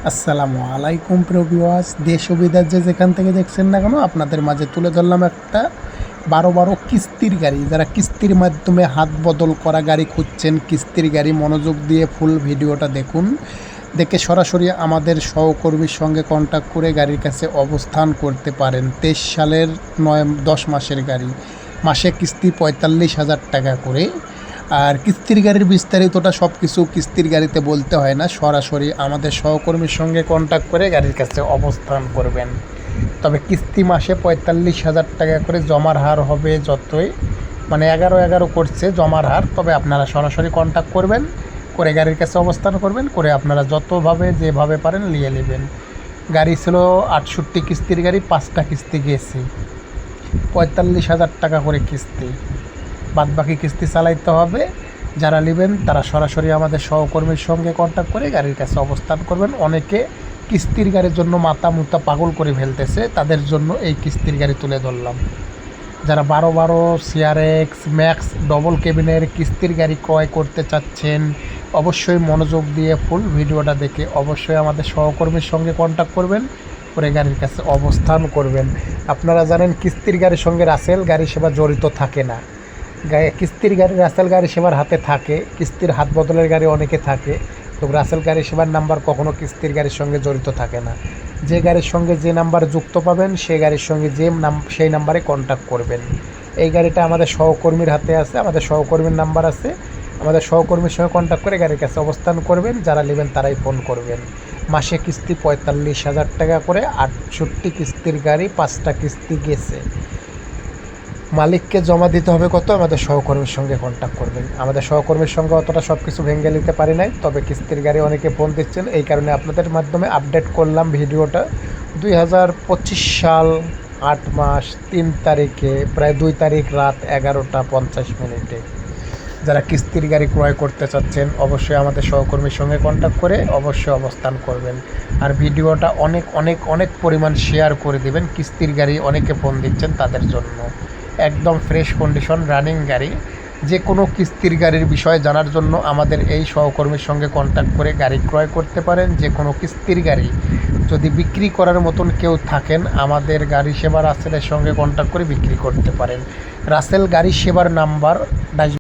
আসসালামু আলাইকুম প্রিয় ভিউয়ার্স, দেশ ও বিদেশ যেখান থেকে দেখছেন না কেন, আপনাদের মাঝে তুলে ধরলাম একটা 12 কিস্তির গাড়ি। যারা কিস্তির মাধ্যমে হাত বদল করা গাড়ি খুঁজছেন, কিস্তির গাড়ি, মনোযোগ দিয়ে ফুল ভিডিওটা দেখুন। দেখে সরাসরি আমাদের সহকর্মীর সঙ্গে কন্ট্যাক্ট করে গাড়ির কাছে অবস্থান করতে পারেন। 23 সালের 9-10 মাসের গাড়ি, মাসে কিস্তি 45,000 টাকা করে। আর কিস্তির গাড়ির বিস্তারিতটা সব কিছু কিস্তির গাড়িতে বলতে হয় না, সরাসরি আমাদের সহকর্মীর সঙ্গে কন্ট্যাক্ট করে গাড়ির কাছে অবস্থান করবেন। তবে কিস্তি মাসে 45,000 টাকা করে জমার হার হবে, যতই মানে 11 করছে জমার হার। তবে আপনারা সরাসরি কন্ট্যাক্ট করবেন, করে গাড়ির কাছে অবস্থান করবেন, করে আপনারা যতভাবে যেভাবে পারেন নিয়ে নেবেন। গাড়ি ছিল 68 কিস্তির গাড়ি, 5টা কিস্তি গেছে, 45,000 টাকা করে কিস্তি। বাদবাকি কিস্তি চালাইতে হবে। যারা নেবেন তারা সরাসরি আমাদের সহকর্মীর সঙ্গে কন্ট্যাক্ট করে গাড়ির কাছে অবস্থান করবেন। অনেকে কিস্তির গাড়ির জন্য মাথা মুথা পাগল করে ফেলতেছে, তাদের জন্য এই কিস্তির গাড়ি তুলে ধরলাম। যারা 12 সিআরএক্স ম্যাক্স ডবল কেবিনের কিস্তির গাড়ি ক্রয় করতে চাচ্ছেন, অবশ্যই মনোযোগ দিয়ে ফুল ভিডিওটা দেখে অবশ্যই আমাদের সহকর্মীর সঙ্গে কন্ট্যাক্ট করবেন, করে গাড়ির কাছে অবস্থান করবেন। আপনারা জানেন কিস্তির গাড়ির সঙ্গে রাসেল গাড়ি সেবা জড়িত থাকে না। কিস্তির গাড়ি রাসেল গাড়ি সেবার হাতে থাকে, কিস্তির হাত বদলের গাড়ি অনেকে থাকে, তো রাসেল গাড়ি সেবার নাম্বার কখনো কিস্তির গাড়ির সঙ্গে জড়িত থাকে না। যে গাড়ির সঙ্গে যে নাম্বার যুক্ত পাবেন সেই গাড়ির সঙ্গে সেই নাম্বারে কন্ট্যাক্ট করবেন। এই গাড়িটা আমাদের সহকর্মীর হাতে আছে, আমাদের সহকর্মীর নাম্বার আছে, আমাদের সহকর্মীর সঙ্গে কন্ট্যাক্ট করে গাড়ির কাছে অবস্থান করবেন। যারা নেবেন তারাই ফোন করবেন। মাসে কিস্তি 45,000 টাকা করে, 68 কিস্তির গাড়ি, 5টা কিস্তি গেছে। মালিককে জমা দিতে হবে কত, আমাদের সহকর্মীর সঙ্গে কন্ট্যাক্ট করবেন। আমাদের সহকর্মীর সঙ্গে অতটা সব কিছু ভেঙে নিতে পারি নাই, তবে কিস্তির গাড়ি অনেকে ফোন দিচ্ছেন, এই কারণে আপনাদের মাধ্যমে আপডেট করলাম ভিডিওটা। 2025 সাল 8 মাস 3 তারিখে, প্রায় 2 তারিখ রাত 11টা 50 মিনিটে যারা কিস্তির গাড়ি ক্রয় করতে চাচ্ছেন অবশ্যই আমাদের সহকর্মীর সঙ্গে কন্ট্যাক্ট করে অবশ্যই অবস্থান করবেন। আর ভিডিওটা অনেক অনেক অনেক পরিমাণ শেয়ার করে দেবেন। কিস্তির গাড়ি অনেকে ফোন দিচ্ছেন, তাদের জন্য একদম ফ্রেশ কন্ডিশন রানিং গাড়ি। যে কোনো কিস্তির গাড়ির বিষয়ে জানার জন্য আমাদের এই সহকর্মীর সঙ্গে কন্ট্যাক্ট করে গাড়ি ক্রয় করতে পারেন। যে কোনো কিস্তির গাড়ি যদি বিক্রি করার মতন কেউ থাকেন, আমাদের গাড়ি সেবা রাসেলের সঙ্গে কন্ট্যাক্ট করে বিক্রি করতে পারেন। রাসেল গাড়ি সেবার নাম্বার